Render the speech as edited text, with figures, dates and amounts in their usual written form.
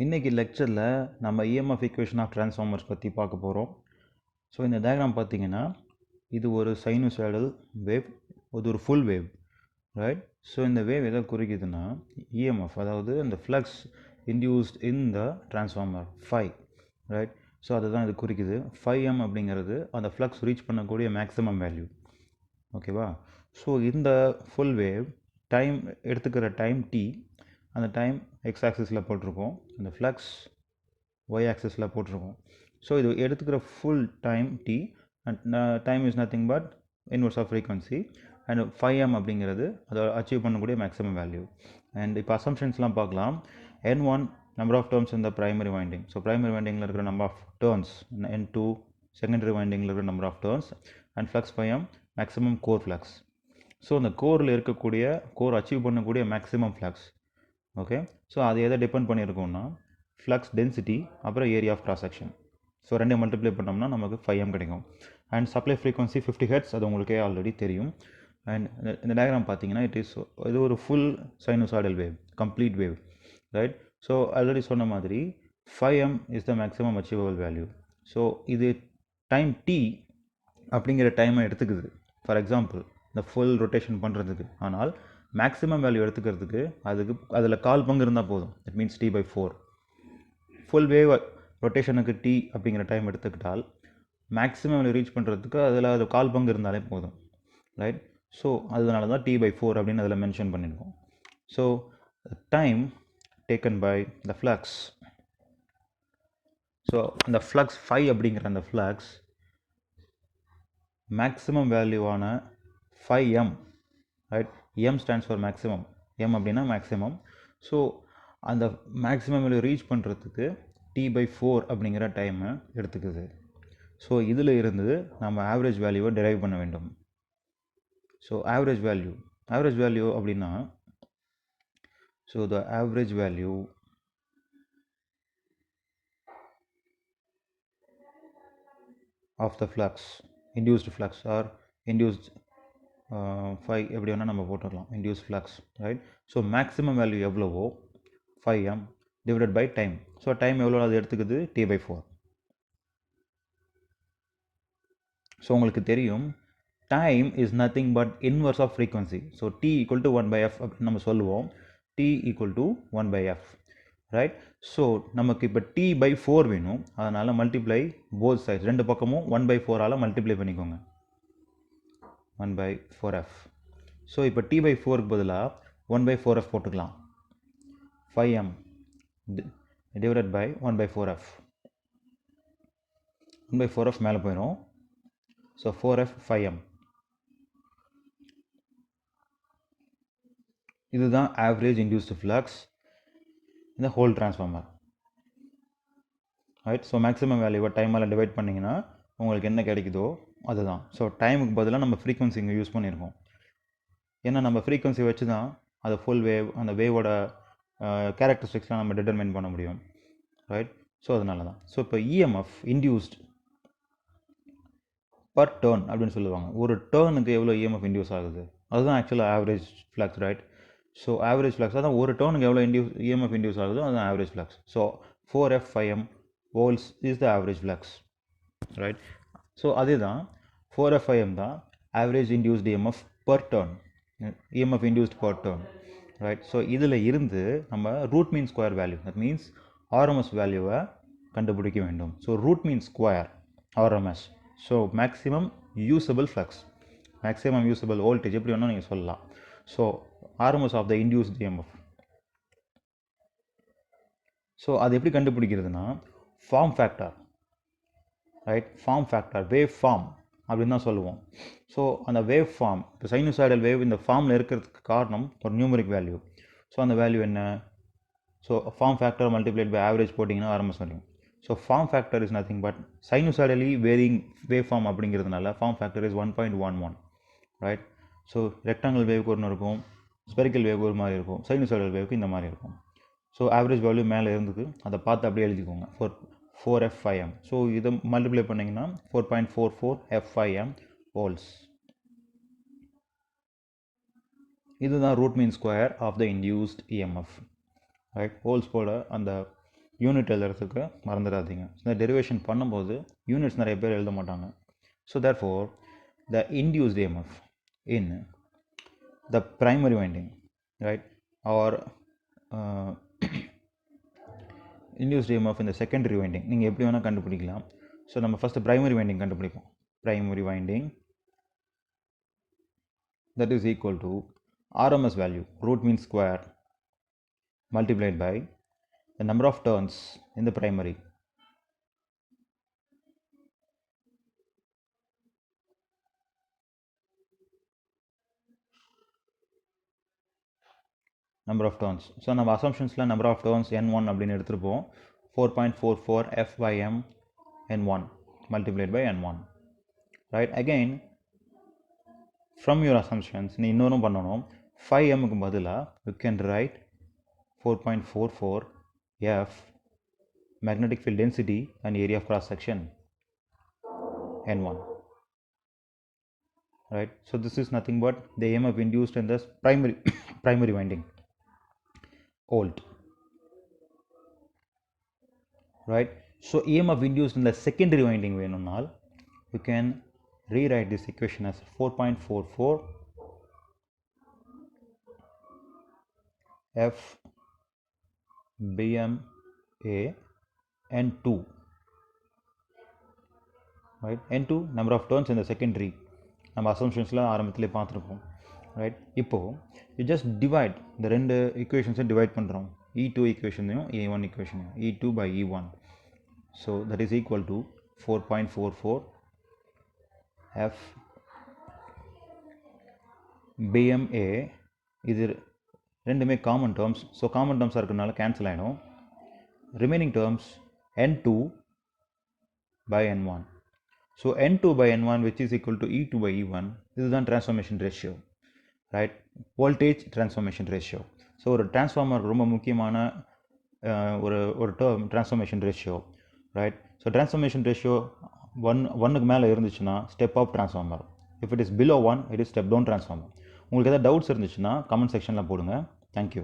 இன்றைக்கி லெக்சரில் நம்ம இஎம்எஃப் ஈக்குவேஷன் ஆஃப் ட்ரான்ஸ்ஃபார்மர்ஸ் பற்றி பார்க்க போகிறோம். ஸோ இந்த டயக்ராம் பார்த்தீங்கன்னா இது ஒரு சைனூசாய்டல் வேவ், இது ஒரு ஃபுல் வேவ், ரைட்? ஸோ இந்த வேவ் எதை குறிக்குதுன்னா இஎம்எஃப், அதாவது இந்த flux induced in the transformer phi, right? So அதுதான் இது குறிக்குது. 5M அப்படிங்கிறது அந்த ஃப்ளக்ஸ் ரீச் பண்ணக்கூடிய மேக்ஸிமம் வேல்யூ, ஓகேவா? ஸோ இந்த ஃபுல் வேவ் டைம் எடுத்துக்கிற டைம் t, அந்த டைம் எக்ஸ் ஆக்சிஸில் போட்டிருக்கோம், அந்த ஃப்ளக்ஸ் ஒய் ஆக்சிஸில் போட்டிருக்கோம். ஸோ இது எடுத்துக்கிற full time t and time is nothing but inverse of frequency and 5M அப்படிங்கிறது அதை அச்சீவ் பண்ணக்கூடிய மேக்ஸிமம் வேல்யூ. அண்ட் இப்போ அசம்ஷன்ஸ்லாம் பார்க்கலாம். N1 நம்பர் ஆஃப் டேர்ம்ஸ் இந்த ப்ரைமரி வைண்டிங், ஸோ ப்ரைமரி வைண்டிங்கில் இருக்கிற number of turns, N2 secondary வைண்டிங்கில் இருக்கிற number of turns and flux 5M maximum core flux. So அந்த கோரில் இருக்கக்கூடிய கோர் அச்சீவ் பண்ணக்கூடிய மேக்ஸிமம் ஃப்ளக்ஸ், ஓகே? ஸோ அது எதை டிபெண்ட் பண்ணியிருக்கோம்னா ஃப்ளக்ஸ் டென்சிட்டி அப்புறம் area of cross section. So ரெண்டையும் மல்டிப்ளை பண்ணோம்னா நமக்கு 5M கிடைக்கும். அண்ட் சப்ளை ஃப்ரீக்வன்சி 50 Hz, அது உங்களுக்கே ஆல்ரெடி தெரியும். அண்ட் இந்த டயக்ராம் பார்த்தீங்கன்னா இது ஒரு full sinusoidal wave, complete wave, right? So already சொன்ன மாதிரி 5M is the maximum achievable value. So இது டைம் t அப்படிங்கிற டைமை எடுத்துக்குது ஃபார் எக்ஸாம்பிள் இந்த ஃபுல் ரொட்டேஷன் பண்ணுறதுக்கு. ஆனால் மேக்ஸிமம் வேல்யூ எடுத்துக்கிறதுக்கு அதில் கால் பங்கு இருந்தால் போதும். It means t/4. Full wave ரொட்டேஷனுக்கு t அப்படிங்கிற டைம் எடுத்துக்கிட்டால் மேக்ஸிமம் வேல்யூ ரீச் பண்ணுறதுக்கு அதில் அது கால் பங்கு இருந்தாலே போதும், ரைட்? ஸோ அதனால தான் t/4 அப்படின்னு அதில் மென்ஷன் பண்ணியிருக்கோம். So time taken by the flux, so அந்த ஃப்ளக்ஸ் 5 அப்படிங்கிற அந்த ஃப்ளக்ஸ் மேக்ஸிமம் வேல்யூவான 5M, right? M stands for maximum, M அப்படின்னா மேக்ஸிமம். ஸோ அந்த மேக்ஸிமம் வேல்யூ ரீச் பண்ணுறதுக்கு t/4 அப்படிங்கிற டைமை எடுத்துக்குது. ஸோ இதில் இருந்து நம்ம ஆவரேஜ் வேல்யூவை டெரைவ் பண்ண வேண்டும். ஸோ ஆவரேஜ் வேல்யூ அப்படின்னா, so the average value of the flux, induced flux are induced 5 எப்படி வேணால் நம்ம போட்டுடலாம், induce flux, right? So maximum value எவ்வளவோ 5M divided by time. So time எவ்வளோ அது எடுத்துக்குது t/4. ஸோ உங்களுக்கு தெரியும் time is nothing but inverse of frequency. So t = 1/f அப்படின்னு நம்ம சொல்லுவோம். t = 1/f, right? ஸோ நமக்கு இப்போ t/4 வேணும், அதனால் மல்டிப்ளை போத் சைட்ஸ், ரெண்டு பக்கமும் 1/4ஆல் மல்டிப்ளை பண்ணிக்கோங்க, 1/4f. ஸோ இப்போ t/4க்கு பதிலாக 1/4f போட்டுக்கலாம். 5M divided by 1/4f, 1/4f மேலே போயிடும். So 4f 5M. இதுதான் ஆவரேஜ் இன்டியூஸ்டு ஃப்ளக்ஸ் இந்த whole transformer, right? So maximum வேல்யூவை டைமால் டிவைட் பண்ணிங்கன்னா உங்களுக்கு என்ன கிடைக்குதோ அதுதான். ஸோ டைமுக்கு பதிலாக நம்ம ஃப்ரீக்வன்சி இங்கே யூஸ் பண்ணியிருக்கோம். ஏன்னா நம்ம ஃப்ரீக்வன்சி வச்சு தான் அதை ஃபுல் வேவ், அந்த வேவோட கேரக்டரிஸ்டிக்ஸ்லாம் நம்ம டிட்டர்மைன் பண்ண முடியும், ரைட்? ஸோ அதனால தான். ஸோ இப்போ இஎம்எஃப் இன்டியூஸ்ட் பர் டேர்ன் அப்படின்னு சொல்லுவாங்க. ஒரு டேர்னுக்கு எவ்வளோ இஎம்எஃப் இன்டியூஸ் ஆகுது, அதுதான் ஆக்சுவலாக average flux, right? So average flux அதான் ஒரு டேர்னுக்கு எவ்வளோ இஎம்எஃப் இன்டியூஸ் ஆகுதோ அதுதான் average flux. So 4f 5M volts is the average flux, right? So அதுதான் 4f 5M தான் average induced EMF per turn, EMF induced per turn, right? So இதில் இருந்து நம்ம root mean square value, that means RMS வேல்யூவை கண்டுபிடிக்க வேண்டும். So root mean square RMS, so maximum usable flux, maximum usable voltage எப்படி வேணால் நீங்கள் சொல்லலாம். So RMS of the induced EMF. So அது எப்படி கண்டுபிடிக்கிறதுனா form factor, right? Form factor, wave form அப்படின்னு தான் சொல்லுவோம். ஸோ அந்த வேவ் ஃபார்ம், இப்போ சைனூசாய்டல் வேவ் இந்த ஃபார்மில் இருக்கிறதுக்கு காரணம் ஒரு நியூமரிக் வேல்யூ. ஸோ அந்த வேல்யூ என்ன? So form factor multiplied by average போட்டிங்கன்னா RMS value. So form factor is nothing but sinusoidally varying wave form அப்படிங்கிறதுனால form factor is 1.11, right? So rectangle வேவுக்கு ஒன்று இருக்கும், ஸ்பெரிக்கல் வேவ் ஒரு மாதிரி இருக்கும், சைனூசாய்டல் வேவுக்கு இந்த மாதிரி இருக்கும். ஸோ ஆவரேஜ் வேல்யூ மேலே இருந்தது, அதை பார்த்து அப்படியே எழுதிக்கோங்க, 4f 5M. ஸோ இதை மல்டிப்ளை பண்ணிங்கன்னா 4.44 f 5M வோல்ட்ஸ். இதுதான் root mean square of the induced EMF, right? ஹோல்ஸ் போட அந்த யூனிட் எழுதுறதுக்கு மறந்துடாதீங்க. இந்த டெரிவேஷன் பண்ணும்போது யூனிட்ஸ் நிறைய பேர் எழுத மாட்டாங்க. So therefore the induced EMF in the primary winding, right, or induced EMF in the secondary winding நீங்கள் எப்படி வேணால் கண்டுபிடிக்கலாம். ஸோ நம்ம ஃபஸ்ட்டு primary winding கண்டுபிடிப்போம். Primary winding, that is equal to RMS value, root mean square, multiplied by the number of turns in the primary. Number of turns. So நம்ம assumptionsல number of turns n1 அப்படின்னு எடுத்துருப்போம். 4.44 f by m n1 multiplied by n1. Right, again from your assumptions நீ இன்னொரும் பண்ணணும். 5m க்கு பதிலா you can write 4.44 f magnetic field density and area of cross section n1. Right, so this is nothing but the EMF induced in this primary winding, volt. Right, so EMF induced in the secondary winding வேணும்னால் you can rewrite this equation as 4.44 f BMA n2. Right, n2 number of turns in the secondary, நம்ம assumptionsல ஆரம்பத்திலே பார்த்துருப்போம். Right, இப்போது you just divide இந்த ரெண்டு ஈக்குவேஷன்ஸை divide பண்ணுறோம். E2 ஈக்குவேஷனையும் E1 ஈக்குவேஷனையும், E2 by E1. So that is equal to 4.44 f BMA. இது ரெண்டுமே common terms. So common டேர்ம்ஸாக இருக்கிறதுனால கேன்சல் ஆகிடும். Remaining terms n2 by n1. So n2 by n1 which is equal to E2 by E1. இதுதான் transformation ratio. Right, voltage transformation ratio. So ஒரு டிரான்ஸ்ஃபார்மருக்கு ரொம்ப முக்கியமான ஒரு term transformation ratio. Right, so transformation ratio ஒன்னுக்கு மேலே இருந்துச்சுன்னா step up transformer. If it is below 1 it is step down transformer. உங்களுக்கு எதாவது டவுட்ஸ் இருந்துச்சுன்னா கமெண்ட் செக்ஷனில் போடுங்க. தேங்க்யூ.